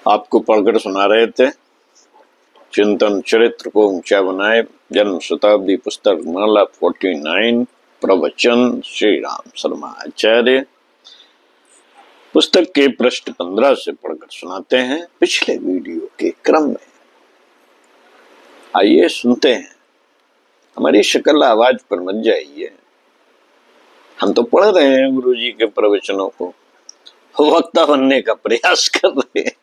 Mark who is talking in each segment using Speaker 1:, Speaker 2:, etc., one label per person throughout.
Speaker 1: आपको पढ़कर सुना रहे थे चिंतन चरित्र को ऊंचा बनाए जन्म शताब्दी पुस्तक माला 49 प्रवचन श्री राम शर्मा आचार्य। पुस्तक के पृष्ठ 15 से पढ़कर सुनाते हैं पिछले वीडियो के क्रम में। आइए सुनते हैं। हमारी शक्ल आवाज पर मत जाइए, हम तो पढ़ रहे हैं गुरु जी के प्रवचनों को, वक्ता बनने का प्रयास कर रहे हैं।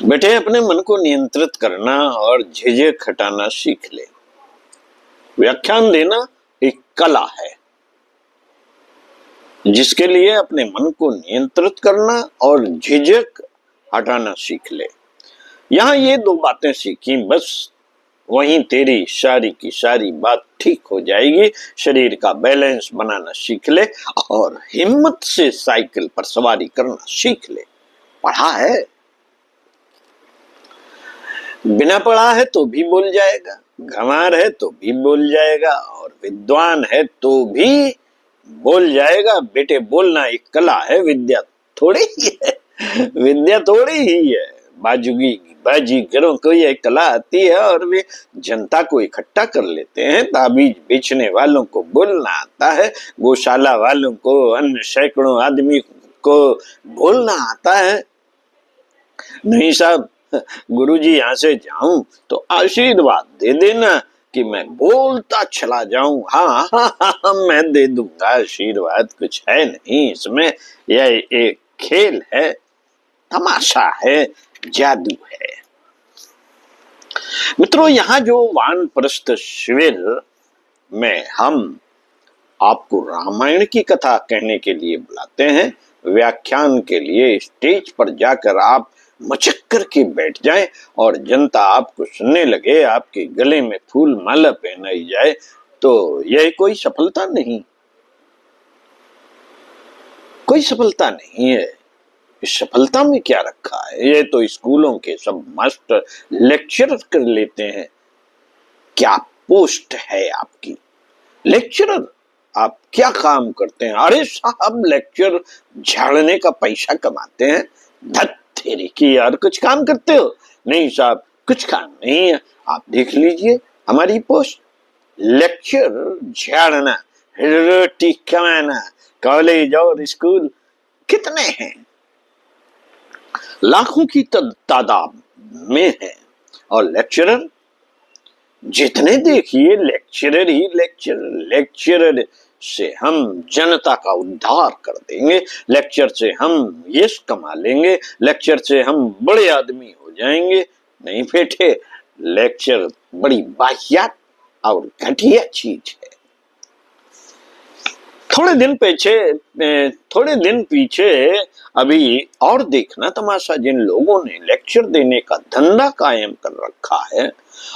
Speaker 1: बेटे अपने मन को नियंत्रित करना और झिझक हटाना सीख ले। व्याख्यान देना एक कला है, जिसके लिए अपने मन को नियंत्रित करना और झिझक हटाना सीख ले। यहां ये दो बातें सीखी, बस वहीं तेरी सारी की सारी बात ठीक हो जाएगी। शरीर का बैलेंस बनाना सीख ले और हिम्मत से साइकिल पर सवारी करना सीख ले। पढ़ा है, बिना पढ़ा है तो भी बोल जाएगा, गंवार है तो भी बोल जाएगा और विद्वान है तो भी बोल जाएगा। बेटे बोलना एक कला है, विद्या थोड़ी ही है, विद्या थोड़ी ही है। बाजीगरों को यह कला आती है और वे जनता को इकट्ठा कर लेते हैं। ताबीज बेचने वालों को बोलना आता है, गौशाला वालों को, अन्य सैकड़ों आदमी को बोलना आता है। नहीं साहब, गुरुजी यहाँ से जाऊं तो आशीर्वाद दे देना कि मैं बोलता चला जाऊं। हाँ हाँ हाँ, मैं दे दूंगा आशीर्वाद, कुछ है नहीं इसमें, यह एक खेल है, तमाशा है, जादू है। मित्रों, यहाँ जो वानप्रस्थ शिविर में हम आपको रामायण की कथा कहने के लिए बुलाते हैं, व्याख्यान के लिए स्टेज पर जाकर आप मचक्कर के बैठ जाएं और जनता आपको सुनने लगे, आपके गले में फूल माला पहनाई जाए, तो यह कोई सफलता नहीं, कोई सफलता नहीं है। इस सफलता में क्या रखा है? ये तो स्कूलों के सब मास्टर लेक्चरर कर लेते हैं। क्या पोस्ट है आपकी? लेक्चरर। आप क्या काम करते हैं? अरे साहब, लेक्चर झाड़ने का पैसा कमाते हैं। धत तेरी की यार, कुछ काम करते हो? नहीं साहब, कुछ काम नहीं है। आप देख लीजिए हमारी पोस्ट, लेक्चर झाड़ना, रोटी कमाना, कॉलेज और स्कूल कितने हैं? लाखों की तादाद में है। और लेक्चरर जितने देखिए लेक्चरर ही लेक्चरर। लेक्चरर से हम जनता का उद्धार कर देंगे, लेक्चर से हम यश कमा लेंगे, लेक्चर से हम बड़े आदमी हो जाएंगे। नहीं बेटे, लेक्चर बड़ी वाहियात और घटिया चीज है। थोड़े दिन पीछे अभी और देखना तमाशा, जिन लोगों ने लेक्चर देने का धंधा कायम कर रखा है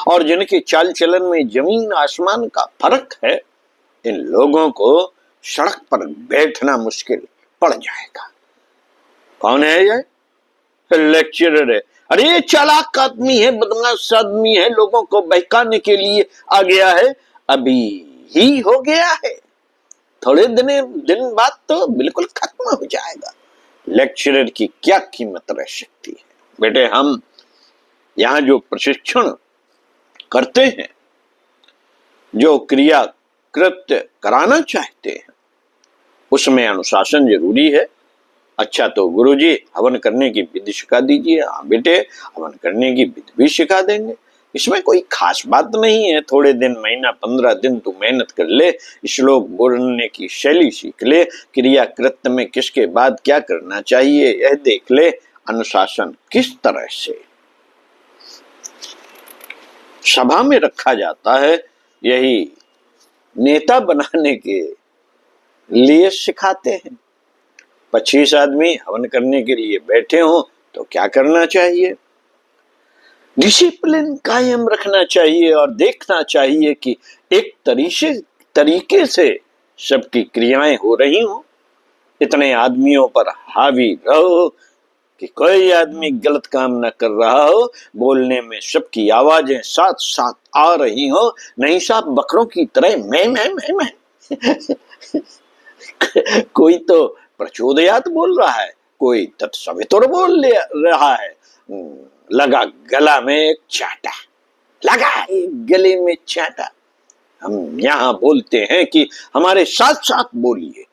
Speaker 1: और जिनके चाल चलन में जमीन आसमान का फर्क है, इन लोगों को सड़क पर बैठना मुश्किल पड़ जाएगा। कौन है ये? लेक्चरर है। अरे ये चालाक आदमी है, बदमाश आदमी है, लोगों को बहकाने के लिए आ गया है। अभी ही हो गया है, थोड़े दिन बाद तो बिल्कुल खत्म हो जाएगा। लेक्चरर की क्या कीमत रह सकती है? बेटे, हम यहाँ जो प्रशिक्षण करते हैं, जो क्रिया कृत्य कराना चाहते हैं, उसमें अनुशासन जरूरी है। अच्छा तो गुरुजी हवन करने की विधि सिखा दीजिए। हाँ बेटे, हवन करने की विधि भी सिखा देंगे, इसमें कोई खास बात नहीं है। थोड़े दिन, महीना, 15 दिन तू मेहनत कर ले, श्लोक बोलने की शैली सीख ले, क्रिया कृत्य में किसके बाद क्या करना चाहिए यह देख ले, अनुशासन किस तरह से सभा में रखा जाता है, यही नेता बनाने के लिए सिखाते हैं। 25 आदमी हवन करने के लिए बैठे हों तो क्या करना चाहिए? डिसिप्लिन कायम रखना चाहिए और देखना चाहिए कि एक तरीके से सबकी क्रियाएं हो रही हों। इतने आदमियों पर हावी रहो कि कोई आदमी गलत काम न कर रहा हो, बोलने में सबकी आवाजें साथ साथ आ रही हो। नहीं साहब, बकरों की तरह मैं कोई तो प्रचोदयात बोल रहा है, कोई तत्सवितुर रहा है। लगा गला में एक चाटा, लगा एक गले में चाटा। हम यहां बोलते हैं कि हमारे साथ साथ बोलिए।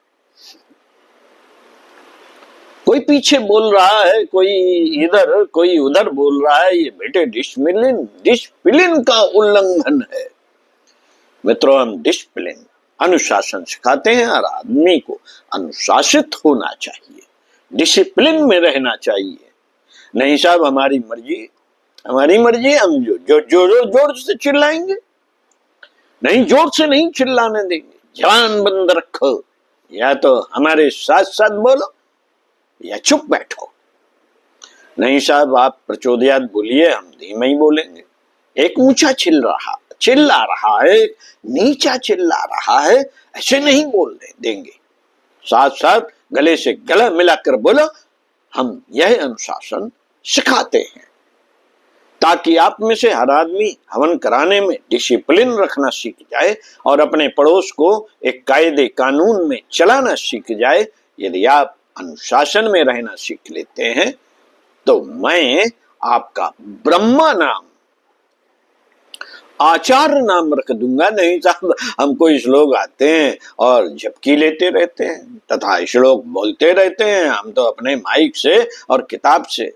Speaker 1: कोई पीछे बोल रहा है, कोई इधर कोई उधर बोल रहा है, ये बेटे डिसिप्लिन का उल्लंघन है। मित्रों, हम डिसिप्लिन अनुशासन सिखाते हैं और आदमी को अनुशासित होना चाहिए, डिसिप्लिन में रहना चाहिए। नहीं साहब, हमारी मर्जी, हम जोर से चिल्लाएंगे नहीं, जोर से नहीं चिल्लाने देंगे। जवान बंद रखो, या तो हमारे साथ साथ बोलो या चुप बैठो। नहीं साहब, आप प्रचोदयात बोलिए, हम धीमे ही बोलेंगे। एक ऊंचा चिल्ला रहा है, नीचा चिल्ला रहा है, ऐसे नहीं बोलने देंगे। साथ साथ गले से गला मिलाकर बोलो। हम यह अनुशासन सिखाते हैं ताकि आप में से हर आदमी हवन कराने में डिसिप्लिन रखना सीख जाए और अपने पड़ोस को एक कायदे कानून में चलाना सीख जाए। यदि आप अनुशासन में रहना सीख लेते हैं तो मैं आपका ब्रह्मा नाम, आचार्य नाम रख दूंगा। नहीं साहब, हमको श्लोक आते हैं और झपकी लेते रहते हैं तथा श्लोक बोलते रहते हैं। हम तो अपने माइक से और किताब से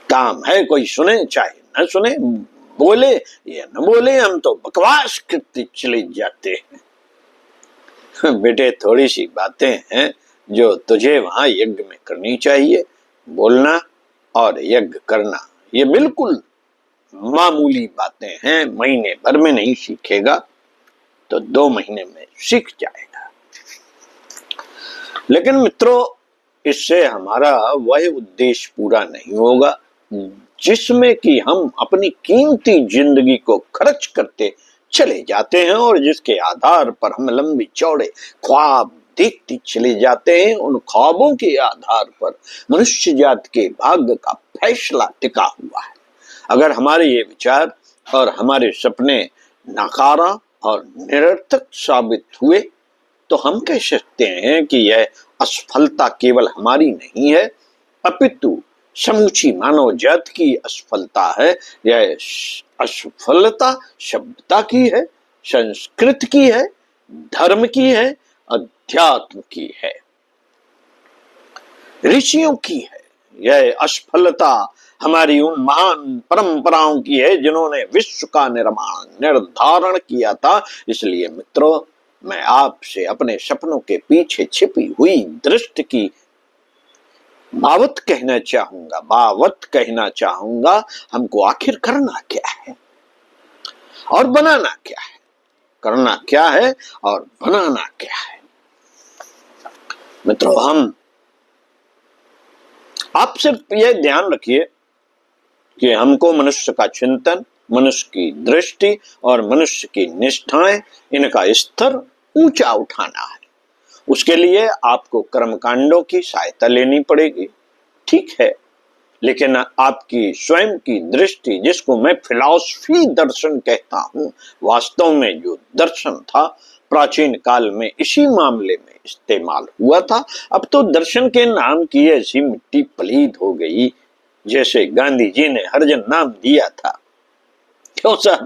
Speaker 1: काम है, कोई सुने चाहे न सुने, बोले या न बोले, हम तो बकवास करते चले जाते हैं। बेटे, थोड़ी सी बातें हैं जो तुझे वहां यज्ञ में करनी चाहिए। बोलना और यज्ञ करना ये बिल्कुल मामूली बातें हैं। महीने भर में नहीं सीखेगा तो 2 महीने में सीख जाएगा। लेकिन मित्रों, इससे हमारा वह उद्देश्य पूरा नहीं होगा जिसमें कि हम अपनी कीमती जिंदगी को खर्च करते चले जाते हैं और जिसके आधार पर हम लंबी चौड़े ख्वाब देखते चले जाते हैं। उन ख्वाबों के आधार पर मनुष्य जात के भाग्य का फैसला टिका हुआ है। अगर हमारे ये विचार और हमारे सपने नकारा और निरर्थक साबित हुए तो हम कह सकते हैं कि यह असफलता केवल हमारी नहीं है, अपितु समूची मानव जात की असफलता है। यह असफलता सभ्यता की है, संस्कृत की है, धर्म की है, अध्यात्म की है, ऋषियों की है। यह असफलता हमारी उन महान परंपराओं की है जिन्होंने विश्व का निर्धारण किया था। इसलिए मित्रों, मैं आपसे अपने सपनों के पीछे छिपी हुई दृष्टि की बावत कहना चाहूंगा। हमको आखिर करना क्या है और बनाना क्या है, करना क्या है और बनाना क्या है। मित्रों, आप सिर्फ यह ध्यान रखिए कि हमको मनुष्य का चिंतन, मनुष्य की दृष्टि और मनुष्य की निष्ठाएं, इनका स्तर ऊंचा उठाना है। उसके लिए आपको कर्मकांडों की सहायता लेनी पड़ेगी, ठीक है, लेकिन आपकी स्वयं की दृष्टि, जिसको मैं फिलॉसफी दर्शन कहता हूं, वास्तव में जो दर्शन था प्राचीन काल में इसी मामले में इस्तेमाल हुआ था। अब तो दर्शन के नाम की ऐसी मिट्टी पलीद हो गई जैसे गांधी जी ने हरिजन नाम दिया था। क्यों सर,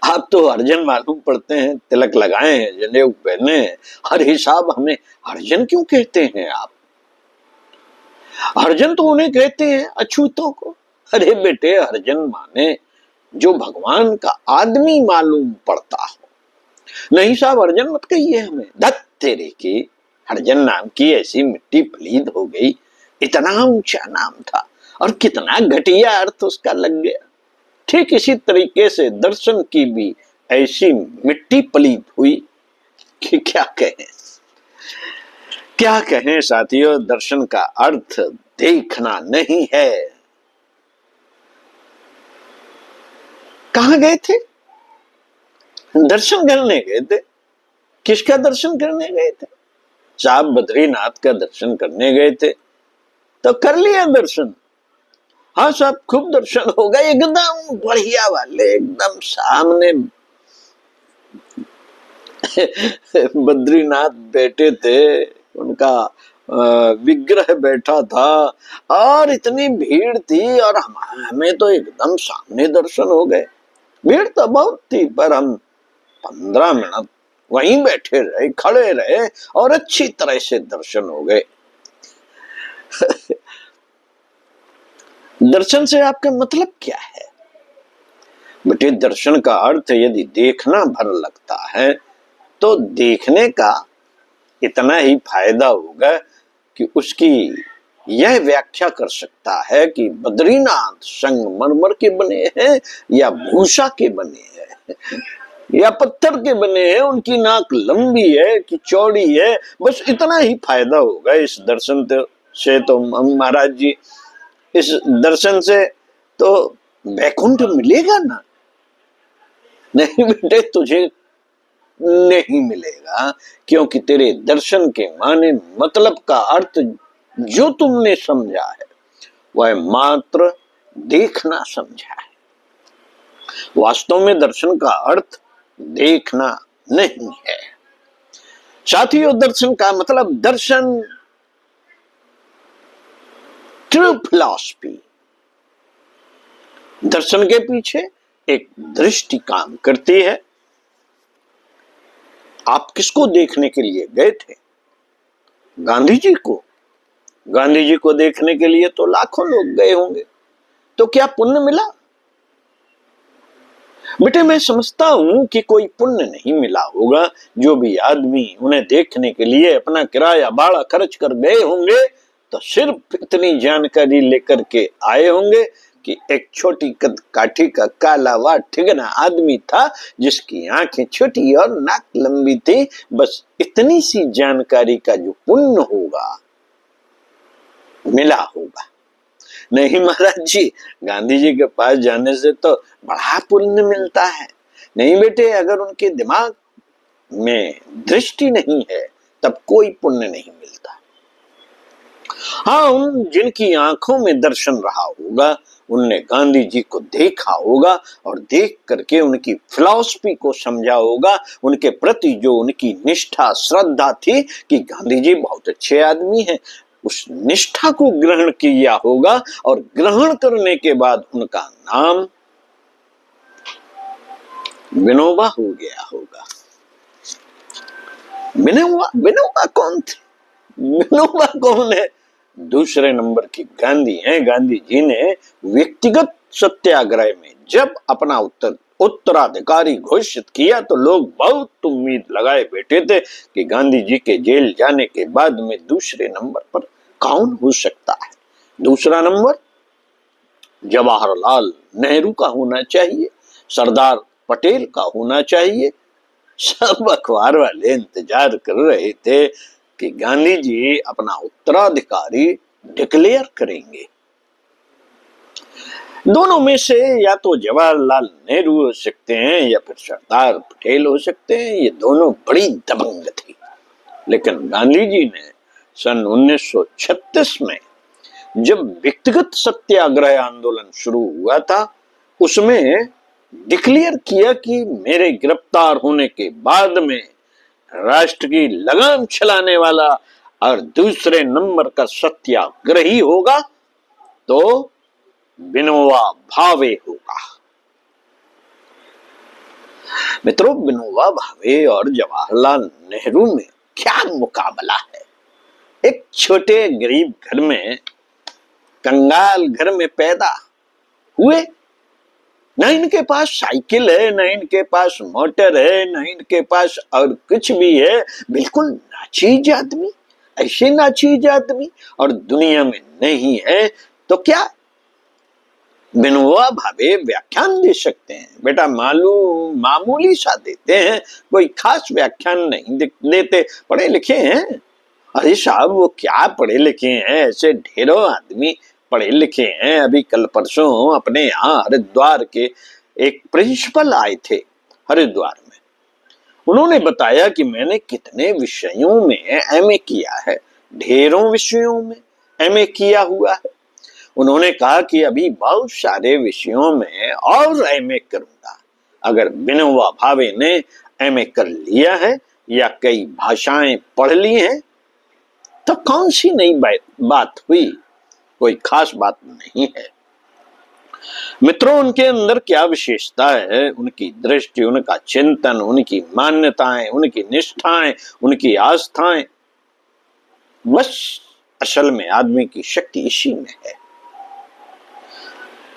Speaker 1: आप तो हरिजन मालूम पड़ते हैं, तिलक लगाए हैं, जनेऊ पहने हैं। अरे साहब, हमें हरिजन क्यों कहते हैं आप? हरिजन तो उन्हें कहते हैं अछूतों को। अरे बेटे, हरिजन माने जो भगवान का आदमी मालूम पड़ता हो। नहीं साहब, हरिजन मत कहिए हमें। धत तेरे की, हरिजन नाम की ऐसी मिट्टी पलीद हो गई। इतना ऊंचा नाम था और कितना घटिया अर्थ उसका लग गया। ठीक इसी तरीके से दर्शन की भी ऐसी मिट्टी पलीद हुई कि क्या कहें साथियों। दर्शन का अर्थ देखना नहीं है। कहां गए थे? दर्शन करने गए थे। किसका दर्शन करने गए थे? साहब, बद्रीनाथ का दर्शन करने गए थे। तो कर लिया दर्शन? हाँ साहब, खूब दर्शन हो गए, एकदम बढ़िया वाले, एकदम सामने बद्रीनाथ बैठे थे। उनका विग्रह बैठा था और इतनी भीड़ थी और हमें तो एकदम सामने दर्शन हो गए। भीड़ तो बहुत थी पर हम 15 मिनट वहीं बैठे रहे, खड़े रहे और अच्छी तरह से दर्शन हो गए। दर्शन से आपका मतलब क्या है बेटे? दर्शन का अर्थ यदि देखना भर लगता है तो देखने का इतना ही फायदा होगा कि उसकी यह व्याख्या कर सकता है कि बद्रीनाथ संगमरमर के बने हैं या भूसा के बने हैं या पत्थर के बने हैं, उनकी नाक लंबी है कि चौड़ी है, बस इतना ही फायदा होगा इस दर्शन से। तो महाराज जी, इस दर्शन से तो वैकुंठ मिलेगा ना? नहीं बेटे, तुझे नहीं मिलेगा, क्योंकि तेरे दर्शन के माने मतलब का अर्थ जो तुमने समझा है वह मात्र देखना समझा है। वास्तव में दर्शन का अर्थ देखना नहीं है। साथियों, दर्शन का मतलब दर्शन, ट्रू फिलॉसफी, दर्शन के पीछे एक दृष्टि काम करती है। आप किसको देखने के लिए गए थे? गांधी जी को। गांधी जी को देखने के लिए तो लाखों लोग गए होंगे, तो क्या पुण्य मिला? बेटे, मैं समझता हूं कि कोई पुण्य नहीं मिला होगा। जो भी आदमी उन्हें देखने के लिए अपना किराया भाड़ा खर्च कर गए होंगे तो सिर्फ इतनी जानकारी लेकर के आए होंगे कि एक छोटी कद काठी का काला व ठिगना आदमी था जिसकी आंखें छोटी और नाक लंबी थी। बस इतनी सी जानकारी का जो पुण्य होगा मिला होगा। नहीं महाराज जी, गांधी जी के पास जाने से तो बड़ा पुण्य मिलता है। नहीं बेटे, अगर उनके दिमाग में दृष्टि नहीं है तब कोई पुण्य नहीं मिलता। हाँ, उन जिनकी आंखों में दर्शन रहा होगा उनने गांधी जी को देखा होगा और देख करके उनकी फिलॉसफी को समझा होगा, उनके प्रति जो उनकी निष्ठा श्रद्धा थी कि गांधी जी बहुत अच्छे आदमी हैं, उस निष्ठा को ग्रहण किया होगा और ग्रहण करने के बाद उनका नाम विनोबा हो गया होगा। विनोबा कौन थे? विनोबा कौन है? दूसरे नंबर की गांधी हैं। गांधी जी ने व्यक्तिगत सत्याग्रह में जब अपना उत्तराधिकारी घोषित किया तो लोग बहुत उम्मीद लगाए बैठे थे कि गांधी जी के जेल जाने के बाद में दूसरे नंबर पर कौन हो सकता है। दूसरा नंबर जवाहरलाल नेहरू का होना चाहिए, सरदार पटेल का होना चाहिए। सब अखबार वाले इंतजार कर रहे थे कि गांधी जी अपना उत्तराधिकारी डिक्लेयर करेंगे। दोनों में से या तो जवाहरलाल नेहरू हो सकते हैं या फिर सरदार पटेल हो सकते हैं। ये दोनों बड़ी दबंग थी। लेकिन गांधी जी ने सन 1936 में जब व्यक्तिगत सत्याग्रह आंदोलन शुरू हुआ था उसमें डिक्लेयर किया कि मेरे गिरफ्तार होने के बाद में राष्ट्र की लगाम चलाने वाला और दूसरे नंबर का सत्याग्रही होगा तो विनोबा भावे होगा। मित्रों, विनोबा भावे और जवाहरलाल नेहरू में क्या मुकाबला है। एक छोटे गरीब घर में, कंगाल घर में पैदा हुए। न इनके पास साइकिल है, न इनके पास मोटर है, न इनके पास और कुछ भी है। बिल्कुल नाचीज आदमी, ऐसे नाचीज आदमी और दुनिया में नहीं है। तो क्या विनोबा भावे व्याख्यान दे सकते हैं? बेटा, मामूली सा देते हैं, कोई खास व्याख्यान नहीं देते। पढ़े लिखे हैं? अरे साहब, वो क्या पढ़े लिखे हैं? ऐसे ढेरों आदमी पढ़े लिखे हैं। अभी कल परसों अपने यहाँ हरिद्वार के एक प्रिंसिपल आए थे हरिद्वार में। उन्होंने बताया कि मैंने कितने विषयों में एमए किया है। ढेरों विषयों में एमए किया हुआ है। उन्होंने कहा कि अभी बहुत सारे विषयों में और एमए करूंगा। अगर विनोबा भावे ने एमए कर लिया है या कई भाषाएं पढ़ ली हैं तो कौन सी नई बात हुई? कोई खास बात नहीं है। मित्रों, उनके अंदर क्या विशेषता है? उनकी दृष्टि, उनका चिंतन, उनकी मान्यताएं, उनकी निष्ठाएं, उनकी आस्थाएं। बस असल में आदमी की शक्ति इसी में है,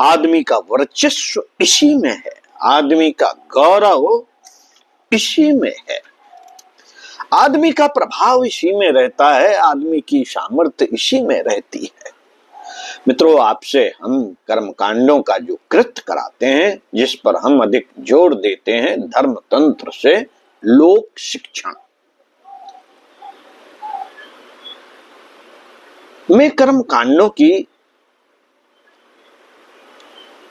Speaker 1: आदमी का वर्चस्व इसी में है, आदमी का गौरव इसी में है, आदमी का प्रभाव इसी में रहता है, आदमी की सामर्थ्य इसी में रहती है। मित्रों, आपसे हम कर्मकांडों का जो कृत्य कराते हैं, जिस पर हम अधिक जोर देते हैं, धर्म तंत्र से लोक शिक्षण में कर्मकांडों की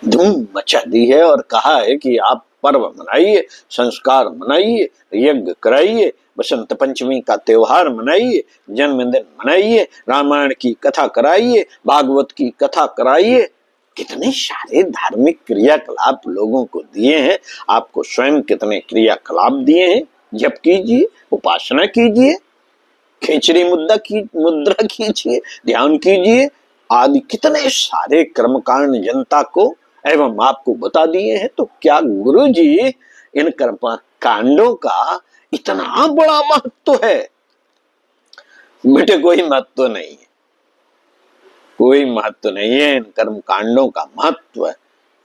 Speaker 1: धूम मचा दी है और कहा है कि आप पर्व मनाइए, संस्कार मनाइए, यज्ञ कराइए, बसंत पंचमी का त्योहार मनाइए, जन्मदिन मनाइए, रामायण की कथा कराइए, भागवत की कथा कराइए। कितने सारे धार्मिक क्रियाकलाप लोगों को दिए हैं, आपको स्वयं कितने क्रियाकलाप दिए हैं। जप कीजिए, उपासना कीजिए, खिचड़ी मुद्रा कीजिए, ध्यान कीजिए, आदि कितने सारे कर्मकांड जनता को एवं आपको बता दिए हैं। तो क्या गुरु जी इन कर्म कांडों का इतना बड़ा महत्व है? बेटे, कोई महत्व नहीं है, कोई महत्व नहीं है। इन कर्म कांडों का महत्व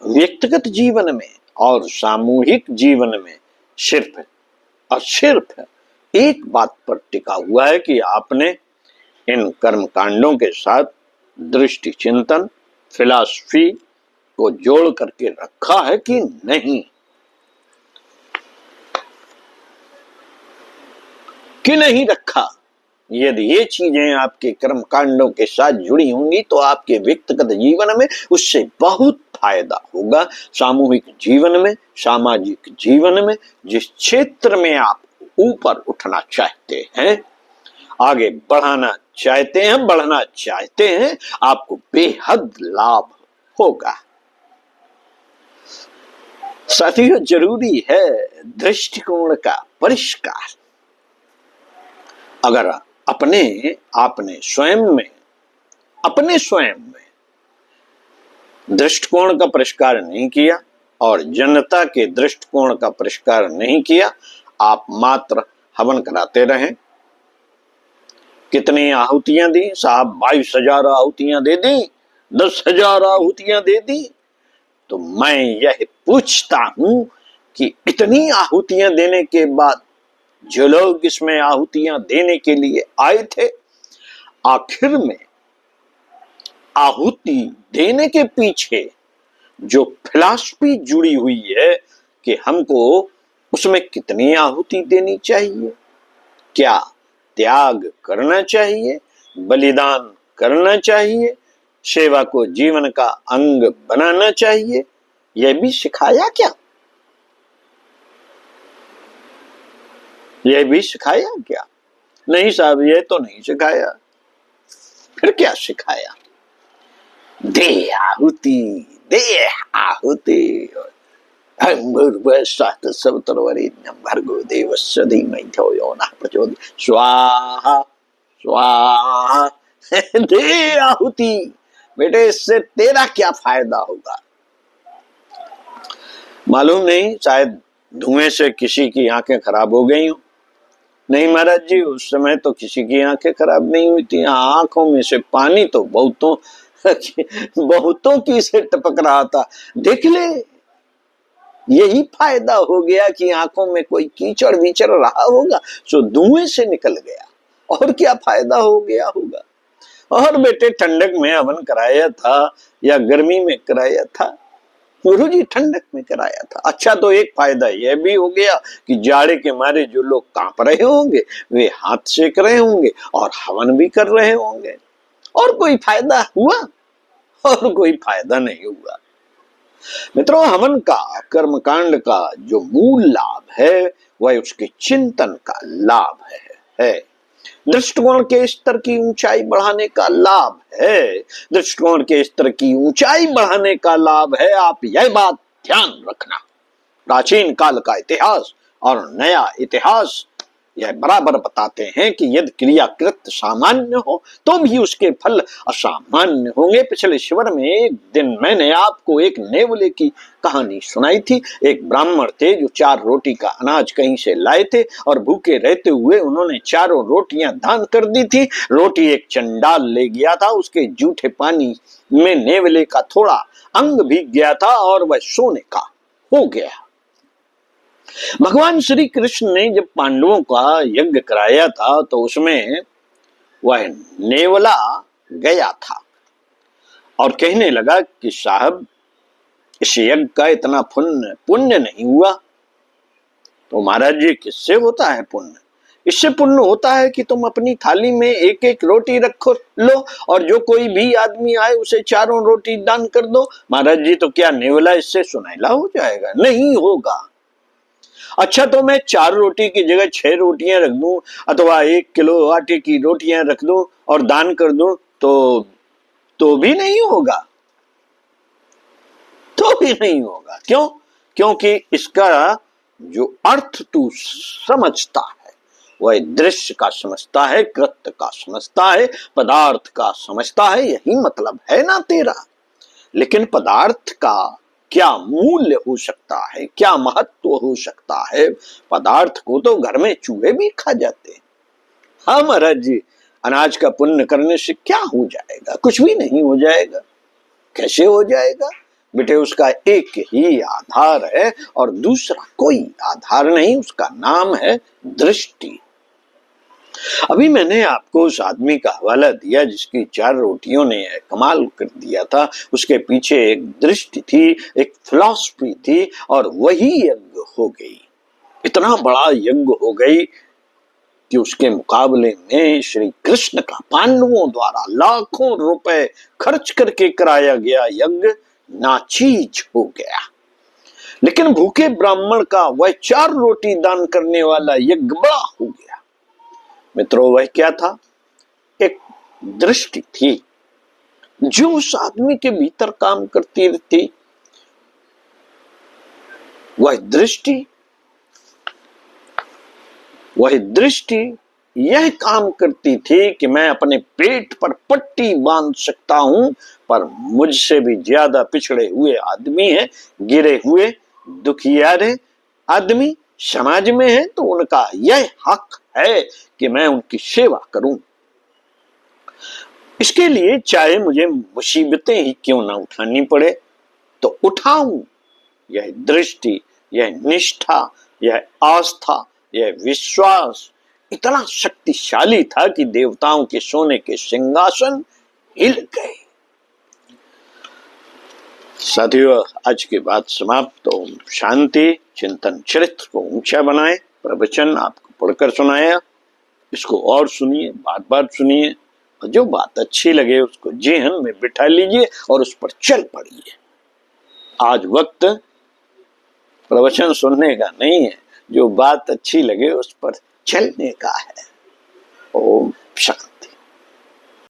Speaker 1: व्यक्तिगत जीवन में और सामूहिक जीवन में सिर्फ और सिर्फ एक बात पर टिका हुआ है कि आपने इन कर्म कांडों के साथ दृष्टि, चिंतन, फिलॉसफी को जोड़ करके रखा है कि नहीं, कि नहीं रखा। यदि ये चीजें आपके कर्म कांडों के साथ जुड़ी होंगी तो आपके व्यक्तिगत जीवन में उससे बहुत फायदा होगा। सामूहिक जीवन में, सामाजिक जीवन में, जिस क्षेत्र में आप ऊपर उठना चाहते हैं, आगे बढ़ाना चाहते हैं, बढ़ना चाहते हैं, आपको बेहद लाभ होगा। साथियों, जरूरी है दृष्टिकोण का परिष्कार। अगर आपने स्वयं में दृष्टिकोण का परिष्कार नहीं किया और जनता के दृष्टिकोण का परिष्कार नहीं किया, आप मात्र हवन कराते रहें। कितनी आहुतियां दी साहब? 22,000 आहुतियां दे दी, 10,000 आहुतियां दे दी। तो मैं यह पूछता हूं कि इतनी आहुतियां देने के बाद जो लोग इसमें आहुतियां देने के लिए आए थे, आखिर में आहुति देने के पीछे जो फिलॉसफी जुड़ी हुई है कि हमको उसमें कितनी आहुति देनी चाहिए, क्या त्याग करना चाहिए, बलिदान करना चाहिए, सेवा को जीवन का अंग बनाना चाहिए, यह भी सिखाया क्या? यह भी सिखाया क्या? नहीं साहब, यह तो नहीं सिखाया। फिर क्या सिखाया? दे आहुति, दे आहुति। भर्गो देवस्य धीमहि धियो यो नः प्रचोदयात्। स्वाहा स्वाहा। दे आहुति। बेटे, इससे तेरा क्या फायदा होगा? मालूम नहीं, शायद धुएं से किसी की आंखें खराब हो गई हो। नहीं महाराज जी, उस समय तो किसी की आंखें खराब नहीं हुई थी। आंखों में से पानी तो बहुतों की से टपक रहा था। देख ले, यही फायदा हो गया कि आंखों में कोई कीचड़ विचड़ रहा होगा तो धुएं से निकल गया। और क्या फायदा हो गया होगा? और बेटे, ठंडक में हवन कराया था या गर्मी में कराया था? गुरु जी ठंडक में कराया था। अच्छा, तो एक फायदा यह भी हो गया कि जाड़े के मारे जो लोग कांप रहे होंगे वे हाथ सेक रहे होंगे और हवन भी कर रहे होंगे। और कोई फायदा हुआ? और कोई फायदा नहीं हुआ। मित्रों, हवन का, कर्मकांड का जो मूल लाभ है वह उसके चिंतन का लाभ है। दृष्टिकोण के स्तर की ऊंचाई बढ़ाने का लाभ है। दृष्टिकोण के स्तर की ऊंचाई बढ़ाने का लाभ है। आप यह बात ध्यान रखना, प्राचीन काल का इतिहास और नया इतिहास यह बराबर बताते हैं कि यदि क्रियाकृत सामान्य हो तो भी उसके फल असामान्य होंगे। पिछले शिविर में एक दिन मैंने आपको एक नेवले की कहानी सुनाई थी। एक ब्राह्मण थे जो 4 रोटी का अनाज कहीं से लाए थे और भूखे रहते हुए उन्होंने 4 रोटियां दान कर दी थी। रोटी एक चंडाल ले गया था, उसके जूठे पानी में नेवले का थोड़ा अंग भीग गया था और वह सोने का हो गया। भगवान श्री कृष्ण ने जब पांडवों का यज्ञ कराया था तो उसमें वह नेवला गया था और कहने लगा कि साहब, इस यज्ञ का इतना पुण्य नहीं हुआ। तो महाराज जी, किससे होता है पुण्य? इससे पुण्य होता है कि तुम अपनी थाली में एक एक रोटी रखो लो और जो कोई भी आदमी आए उसे 4 रोटी दान कर दो। महाराज जी, तो क्या नेवला इससे सुनहला हो जाएगा? नहीं होगा। अच्छा, तो मैं 4 रोटी की जगह 6 रोटियां रख दूं अथवा 1 किलो आटे की रोटियां रख दूं और दान कर दूं तो भी नहीं होगा। तो भी नहीं होगा। क्यों? क्योंकि इसका जो अर्थ तू समझता है वह दृश्य का समझता है, कृत्य का समझता है, पदार्थ का समझता है। यही मतलब है ना तेरा। लेकिन पदार्थ का क्या मूल्य हो सकता है, क्या महत्व हो सकता है? पदार्थ को तो घर में चूहे भी खा जाते हैं। हाँ महाराज जी, अनाज का पुण्य करने से क्या हो जाएगा? कुछ भी नहीं हो जाएगा। कैसे हो जाएगा बेटे? उसका एक ही आधार है और दूसरा कोई आधार नहीं। उसका नाम है दृष्टि। अभी मैंने आपको उस आदमी का हवाला दिया जिसकी 4 रोटियों ने कमाल कर दिया था। उसके पीछे एक दृष्टि थी, एक फिलॉसफी थी और वही यज्ञ हो गई। इतना बड़ा यज्ञ हो गई कि उसके मुकाबले में श्री कृष्ण का पांडवों द्वारा लाखों रुपए खर्च करके कराया गया यज्ञ नाचीज हो गया। लेकिन भूखे ब्राह्मण का वह 4 रोटी दान करने वाला यज्ञ बड़ा हो गया। मित्रों, वह क्या था? एक दृष्टि थी जो उस आदमी के भीतर काम करती रहती। वह दृष्टि यह काम करती थी कि मैं अपने पेट पर पट्टी बांध सकता हूं, पर मुझसे भी ज्यादा पिछड़े हुए आदमी हैं, गिरे हुए दुखियारे आदमी समाज में हैं, तो उनका यह हक है कि मैं उनकी सेवा करूं। इसके लिए चाहे मुझे मुसीबतें ही क्यों ना उठानी पड़े तो उठाऊं। यह दृष्टि, यह निष्ठा, यह आस्था, यह विश्वास इतना शक्तिशाली था कि देवताओं के सोने के सिंहासन हिल गए। साथियों, आज की बात समाप्त। तो शांति चिंतन चरित्र को ऊंचा बनाए। प्रवचन आपको पढ़कर सुनाया, इसको और सुनिए, बार बार सुनिए और जो बात अच्छी लगे उसको जेहन में बिठा लीजिए और उस पर चल पड़िए। आज वक्त प्रवचन सुनने का नहीं है, जो बात अच्छी लगे उस पर चलने का है। ओम शांति।